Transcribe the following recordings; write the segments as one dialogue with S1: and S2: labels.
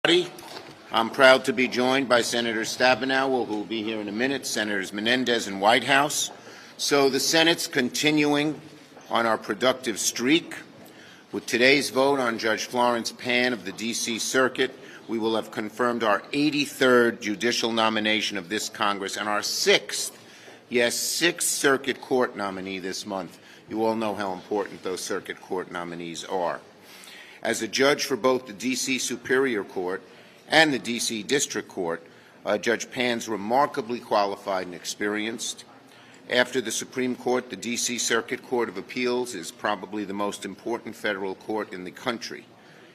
S1: I'm proud to be joined by Senator Stabenow, who will be here in a minute, Senators Menendez and Whitehouse. So the Senate's continuing on our productive streak. With today's vote on Judge Florence Pan of the D.C. Circuit, we will have confirmed our 83rd judicial nomination of this Congress and our sixth Circuit Court nominee this month. You all know how important those Circuit Court nominees are. As a judge for both the D.C. Superior Court and the D.C. District Court, Judge Pan's remarkably qualified and experienced. After the Supreme Court, the D.C. Circuit Court of Appeals is probably the most important federal court in the country.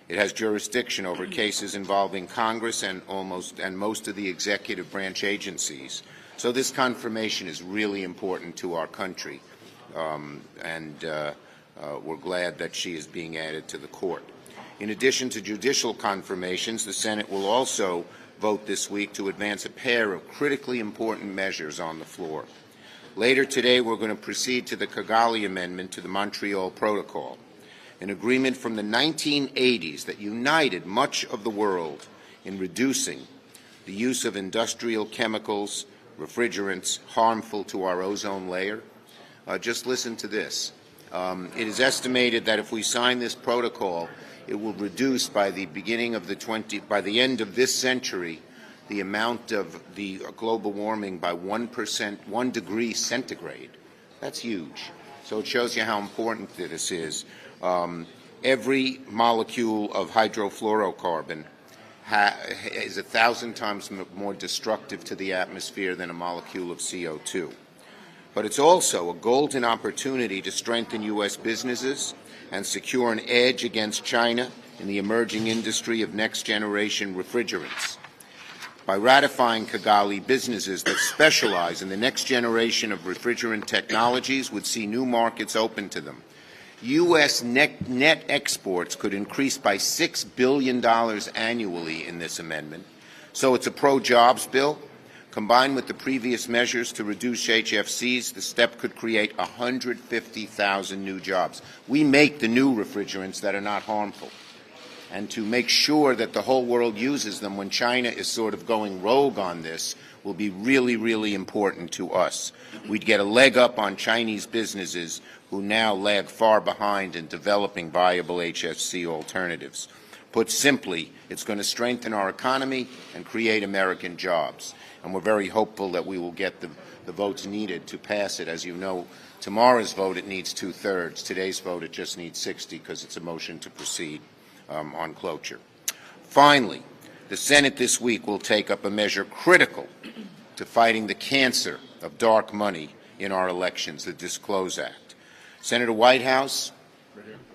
S1: It has jurisdiction over cases involving Congress and most of the executive branch agencies. So this confirmation is really important to our country, and we're glad that she is being added to the court. In addition to judicial confirmations, the Senate will also vote this week to advance a pair of critically important measures on the floor. Later today, we're going to proceed to the Kigali Amendment to the Montreal Protocol, an agreement from the 1980s that united much of the world in reducing the use of industrial chemicals, refrigerants harmful to our ozone layer. Just listen to this. It is estimated that if we sign this protocol, it will reduce by the end of this century, the amount of the global warming by 1%, 1 degree centigrade. That's huge. So it shows you how important this is. Every molecule of hydrofluorocarbon is 1,000 times more destructive to the atmosphere than a molecule of CO2. But it's also a golden opportunity to strengthen U.S. businesses and secure an edge against China in the emerging industry of next-generation refrigerants. By ratifying Kigali, businesses that specialize in the next generation of refrigerant technologies would see new markets open to them. U.S. net exports could increase by $6 billion annually in this amendment. So it's a pro-jobs bill. Combined with the previous measures to reduce HFCs, the step could create 150,000 new jobs. We make the new refrigerants that are not harmful. And to make sure that the whole world uses them when China is sort of going rogue on this will be really, really important to us. We'd get a leg up on Chinese businesses who now lag far behind in developing viable HFC alternatives. Put simply, it's going to strengthen our economy and create American jobs. And we're very hopeful that we will get the votes needed to pass it. As you know, tomorrow's vote, it needs 2/3. Today's vote, it just needs 60 because it's a motion to proceed on cloture. Finally, the Senate this week will take up a measure critical to fighting the cancer of dark money in our elections, the Disclose Act. Senator Whitehouse,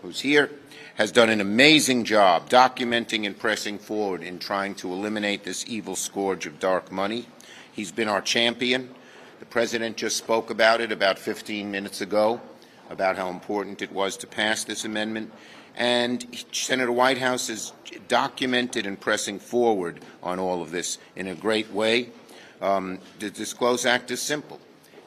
S1: who's here, has done an amazing job documenting and pressing forward in trying to eliminate this evil scourge of dark money. He's been our champion. The President just spoke about it about 15 minutes ago, about how important it was to pass this amendment. And Senator Whitehouse is documented and pressing forward on all of this in a great way. The Disclose Act is simple.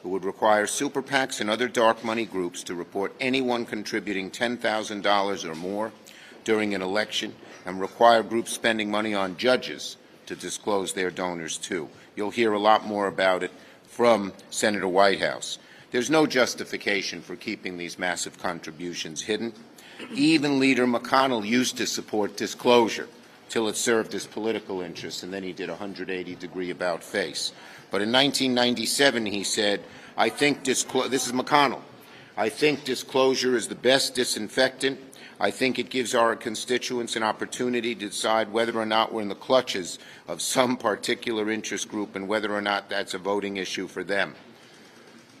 S1: It would require super PACs and other dark money groups to report anyone contributing $10,000 or more during an election, and require groups spending money on judges to disclose their donors too. You'll hear a lot more about it from Senator Whitehouse. There's no justification for keeping these massive contributions hidden. Even Leader McConnell used to support disclosure till it served his political interests, and then he did a 180-degree about-face. But in 1997, he said, this is McConnell, I think disclosure is the best disinfectant. I think it gives our constituents an opportunity to decide whether or not we're in the clutches of some particular interest group and whether or not that's a voting issue for them.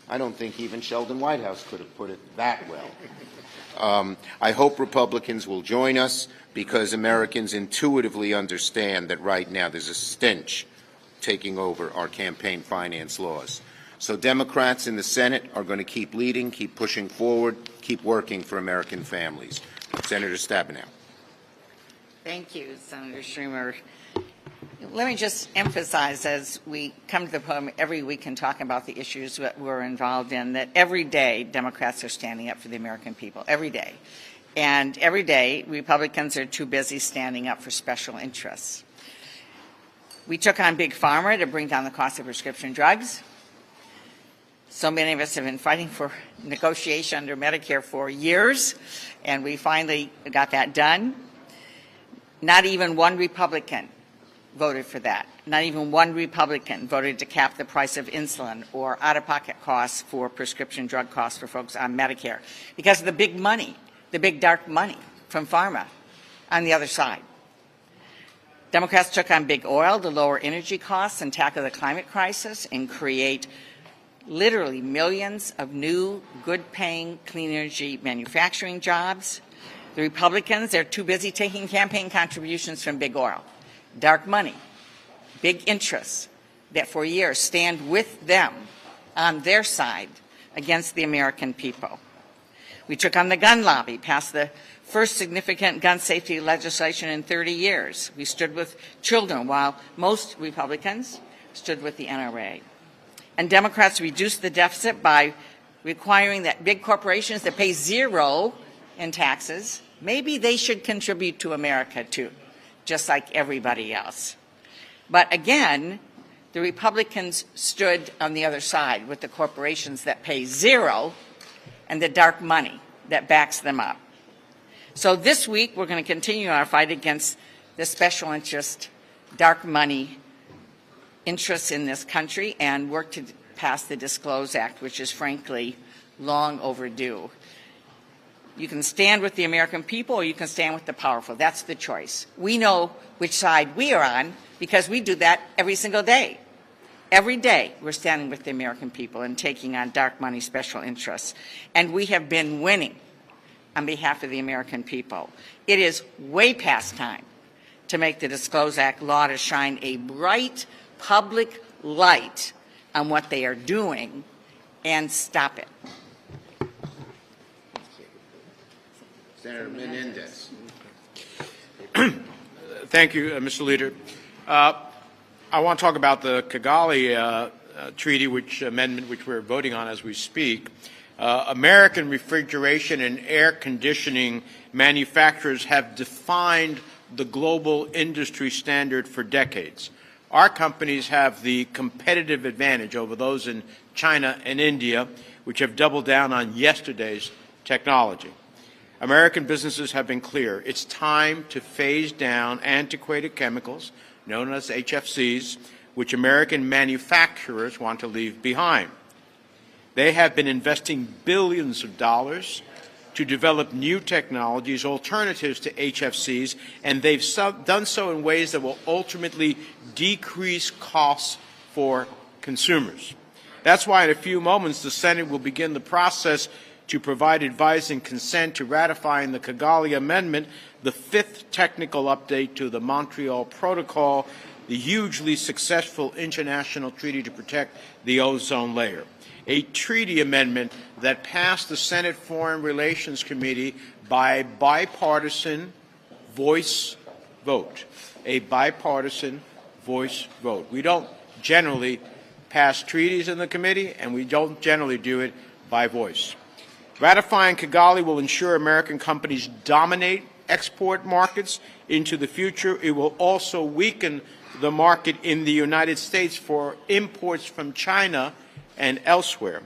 S1: I don't think even Sheldon Whitehouse could have put it that well. I hope Republicans will join us because Americans intuitively understand that right now there's a stench taking over our campaign finance laws. So Democrats in the Senate are going to keep leading, keep pushing forward, keep working for American families. Senator Stabenow.
S2: Thank you, Senator Schumer. Let me just emphasize, as we come to the podium every week and talk about the issues that we're involved in, that every day Democrats are standing up for the American people, every day. And every day Republicans are too busy standing up for special interests. We took on Big Pharma to bring down the cost of prescription drugs. So many of us have been fighting for negotiation under Medicare for years, and we finally got that done. Not even one Republican voted for that. Not even one Republican voted to cap the price of insulin or out-of-pocket costs for prescription drug costs for folks on Medicare because of the big money, the big dark money from pharma on the other side. Democrats took on big oil to lower energy costs and tackle the climate crisis and create literally millions of new, good-paying, clean energy manufacturing jobs. The Republicans, they're too busy taking campaign contributions from big oil, dark money, big interests that for years stand with them on their side against the American people. We took on the gun lobby, passed the first significant gun safety legislation in 30 years. We stood with children while most Republicans stood with the NRA. And Democrats reduced the deficit by requiring that big corporations that pay zero in taxes, maybe they should contribute to America too, just like everybody else. But again, the Republicans stood on the other side with the corporations that pay zero and the dark money that backs them up. So this week, we're going to continue our fight against the special interest, dark money interests in this country and work to pass the Disclose Act, which is frankly long overdue. You can stand with the American people or you can stand with the powerful. That's the choice. We know which side we are on because we do that every single day. Every day we're standing with the American people and taking on dark money special interests. And we have been winning on behalf of the American people. It is way past time to make the Disclose Act law to shine a bright public light on what they are doing and stop it.
S1: Senator Menendez.
S3: Thank you, Mr. Leader. I want to talk about the Kigali Treaty, amendment which we're voting on as we speak. American refrigeration and air conditioning manufacturers have defined the global industry standard for decades. Our companies have the competitive advantage over those in China and India, which have doubled down on yesterday's technology. American businesses have been clear. It's time to phase down antiquated chemicals, known as HFCs, which American manufacturers want to leave behind. They have been investing billions of dollars to develop new technologies, alternatives to HFCs, and they've done so in ways that will ultimately decrease costs for consumers. That's why in a few moments the Senate will begin the process to provide advice and consent to ratifying the Kigali Amendment, the fifth technical update to the Montreal Protocol, the hugely successful international treaty to protect the ozone layer. A treaty amendment that passed the Senate Foreign Relations Committee by bipartisan voice vote. A bipartisan voice vote. We don't generally pass treaties in the committee, and we don't generally do it by voice. Ratifying Kigali will ensure American companies dominate export markets into the future. It will also weaken the market in the United States for imports from China and elsewhere.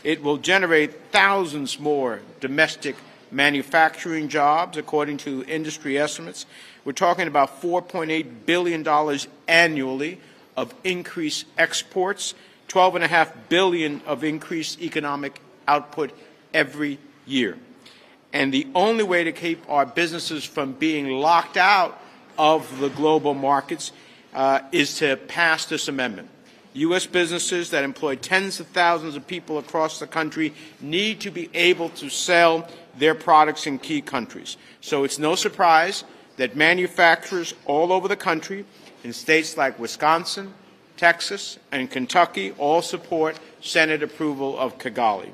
S3: It will generate thousands more domestic manufacturing jobs, according to industry estimates. We're talking about $4.8 billion annually of increased exports, $12.5 billion of increased economic output every year. And the only way to keep our businesses from being locked out of the global markets is to pass this amendment. U.S. businesses that employ tens of thousands of people across the country need to be able to sell their products in key countries. So it's no surprise that manufacturers all over the country, in states like Wisconsin, Texas, and Kentucky, all support Senate approval of Kigali.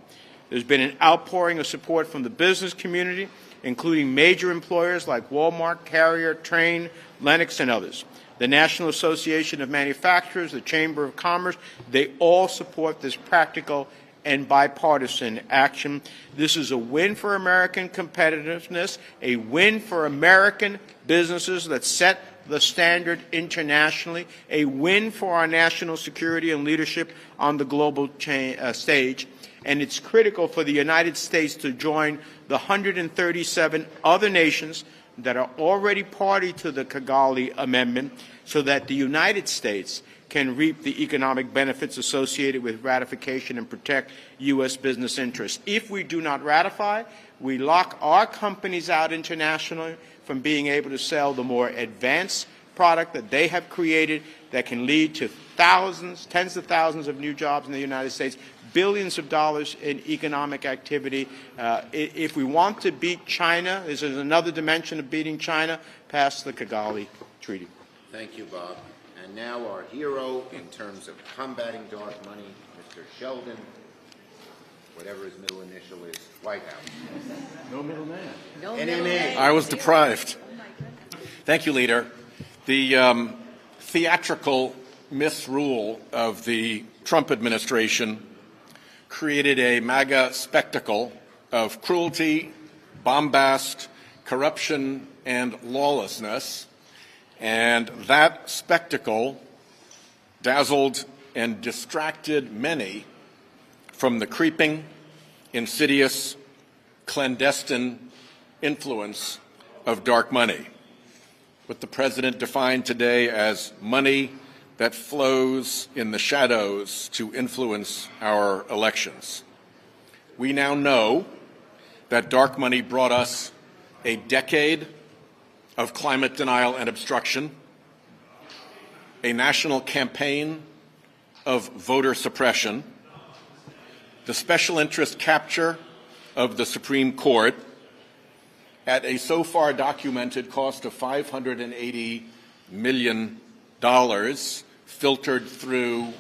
S3: There's been an outpouring of support from the business community, including major employers like Walmart, Carrier, Train, Lennox, and others. The National Association of Manufacturers, the Chamber of Commerce, they all support this practical and bipartisan action. This is a win for American competitiveness, a win for American businesses that set the standard internationally, a win for our national security and leadership on the global stage, and it's critical for the United States to join the 137 other nations that are already party to the Kigali Amendment so that the United States can reap the economic benefits associated with ratification and protect U.S. business interests. If we do not ratify, we lock our companies out internationally from being able to sell the more advanced product that they have created that can lead to thousands, tens of thousands of new jobs in the United States, billions of dollars in economic activity. If we want to beat China, this is another dimension of beating China, pass the Kigali Treaty.
S1: Thank you, Bob. And now our hero in terms of combating dark money, Mr. Sheldon, whatever his middle initial is, Whitehouse.
S3: No middle man.
S1: NMA.
S4: I was deprived. Thank you, Leader. The theatrical misrule of the Trump administration created a MAGA spectacle of cruelty, bombast, corruption, and lawlessness. And that spectacle dazzled and distracted many from the creeping, insidious, clandestine influence of dark money, what the President defined today as money that flows in the shadows to influence our elections. We now know that dark money brought us a decade of climate denial and obstruction, a national campaign of voter suppression, the special interest capture of the Supreme Court at a so far documented cost of $580 million, filtered through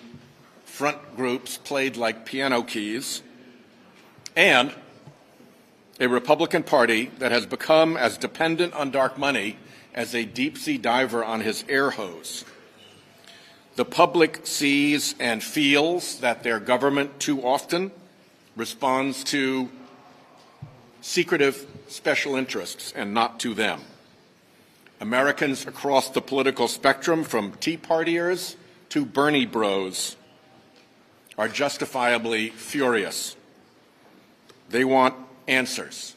S4: front groups played like piano keys, and a Republican Party that has become as dependent on dark money as a deep-sea diver on his air hose. The public sees and feels that their government too often responds to secretive special interests and not to them. Americans across the political spectrum, from Tea Partiers to Bernie bros, are justifiably furious. They want answers.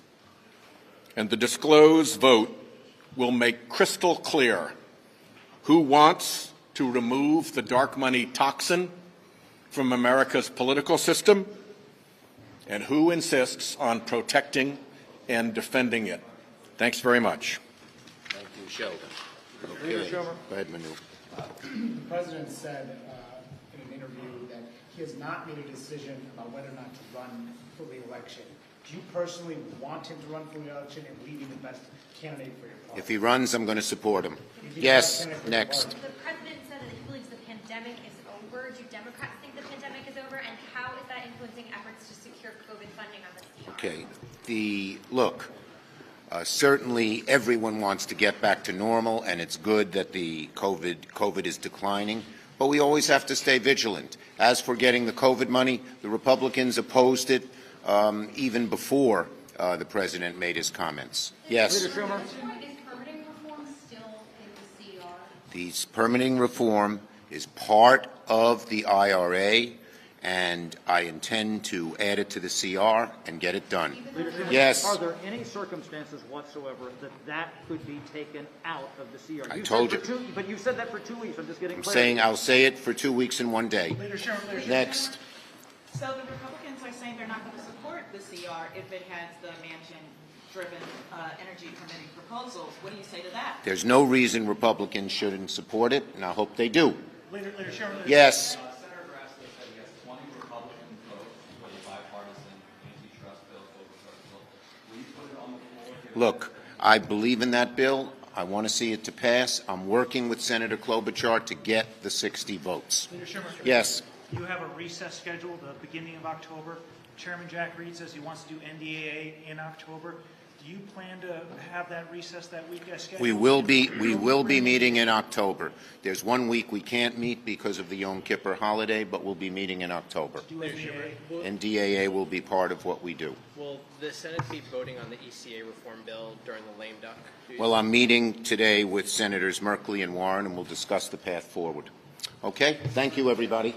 S4: And the disclosed vote will make crystal clear who wants to remove the dark money toxin from America's political system and who insists on protecting and defending it. Thanks very much.
S1: Thank you, Sheldon.
S3: Leader Schumer.
S1: Go ahead, Manu.
S5: The President said in an interview that he has not made a decision about whether or not to run for re-election. Do you personally want him to run for re-election and believe he's the best candidate for your party?
S1: If he runs, I'm going to support him. Yes, next.
S6: The President said that he believes the pandemic is over. Do Democrats think the pandemic is over? And how is that influencing efforts to secure COVID funding on the CR?
S1: Okay. Look, certainly everyone wants to get back to normal, and it's good that the COVID is declining. But we always have to stay vigilant. As for getting the COVID money, the Republicans opposed it even before the President made his comments. Yes?
S6: Is permitting reform still in the CR?
S1: The permitting reform is part of the IRA, and I intend to add it to the CR and get it done. Yes?
S7: Are there any circumstances whatsoever that could be taken out of the CR?
S1: I told you.
S7: But you said that for 2 weeks. I'm just getting
S1: I'm
S7: clarity.
S1: saying I'll say it for 2 weeks and 1 day. Next.
S8: So the Republicans are saying they're not going to support the CR if it has the mansion-driven energy permitting proposals. What do you say to that?
S1: There's no reason Republicans shouldn't support it, and I hope they do.
S5: Leader Schumer,
S1: Yes.
S9: Senator Grassley said he has 20 Republican votes for the bipartisan antitrust bill, oversight bill. Will you put it on the floor here?
S1: Look, I believe in that bill. I want to see it to pass. I'm working with Senator Klobuchar to get the 60 votes.
S5: Leader Schumer,
S1: Yes.
S5: you have a recess scheduled the beginning of October. Chairman Jack Reed says he wants to do NDAA in October. Do you plan to have that recess that week as scheduled?
S1: We will be meeting in October. There's 1 week we can't meet because of the Yom Kippur holiday, but we'll be meeting in October. And DAA will be part of what we do.
S10: Will the Senate be voting on the ECA reform bill during the lame duck?
S1: Well, I'm meeting today with Senators Merkley and Warren, and we'll discuss the path forward. Okay? Thank you, everybody.